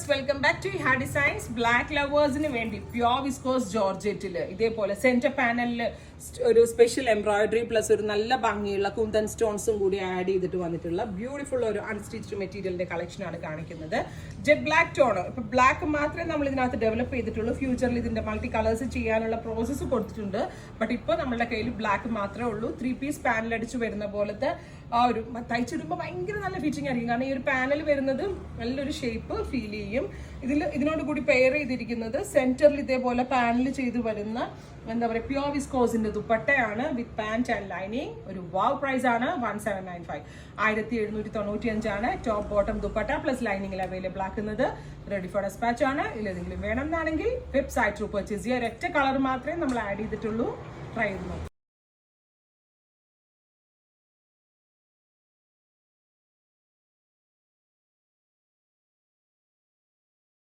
Viewers, welcome back to ഹാ designs. Black ലവേഴ്സിന് വേണ്ടി pure viscous ജോർജറ്റിൽ ഇതേപോലെ സെന്റർ പാനലിൽ ഒരു സ്പെഷ്യൽ എംബ്രോയിഡറി പ്ലസ് ഒരു നല്ല ഭംഗിയുള്ള കുന്തൻ സ്റ്റോൺസും കൂടി ആഡ് ചെയ്തിട്ട് വന്നിട്ടുള്ള ബ്യൂട്ടിഫുൾ ഒരു അൺസ്റ്റിച്ച്ഡ് മെറ്റീരിയലിന്റെ കളക്ഷൻ ആണ് കാണിക്കുന്നത്. Jet black tone. ഇപ്പൊ ബ്ലാക്ക് മാത്രമേ നമ്മൾ ഇതിനകത്ത് ഡെവലപ്പ് ചെയ്തിട്ടുള്ളൂ. ഫ്യൂച്ചറിൽ ഇതിന്റെ മൾട്ടി കളേഴ്സ് ചെയ്യാനുള്ള പ്രോസസ്സ് കൊടുത്തിട്ടുണ്ട്. ബട്ട് ഇപ്പോൾ നമ്മുടെ കയ്യിൽ ബ്ലാക്ക് മാത്രമേ ഉള്ളൂ. 3 പീസ് പാനൽ അടിച്ച് വരുന്ന പോലത്തെ ആ ഒരു തയ്ച്ചിടുമ്പോൾ ഭയങ്കര നല്ല ഫിറ്റിംഗ് ആയിരിക്കും. കാരണം ഈ ഒരു പാനൽ വരുന്നത് നല്ലൊരു ഷേപ്പ് ഫീൽ ചെയ്യും. ഇതിനോട് കൂടി പെയർ ചെയ്തിരിക്കുന്നത് സെന്ററിൽ ഇതേപോലെ പാനൽ ചെയ്ത് വരുന്ന എന്താ പറയുക പ്യോർ വിസ്കോസിന്റെ ദുപ്പട്ടയാണ് വിത്ത് പാന്റ് ആൻഡ് ലൈനിങ്. ഒരു വാവ് പ്രൈസ് ആണ് 1795. 1795 ആണ്. ടോപ്പ് ബോട്ടം ദുപ്പട്ട പ്ലസ് ലൈനിങ്ങിൽ അവൈലബിൾ ആക്കുന്നത്. റെഡി ഫോർ ഡെസ്പാച്ച് ആണ്. ഇല്ലെങ്കിലും വേണം എന്നാണെങ്കിൽ വെബ്സൈറ്റ് ത്രൂ പർച്ചേസ് ചെയ്യുക. ഒരൊറ്റ കളർ മാത്രമേ നമ്മൾ ആഡ് ചെയ്തിട്ടുള്ളൂ. ട്രൈ ചെയ്തു.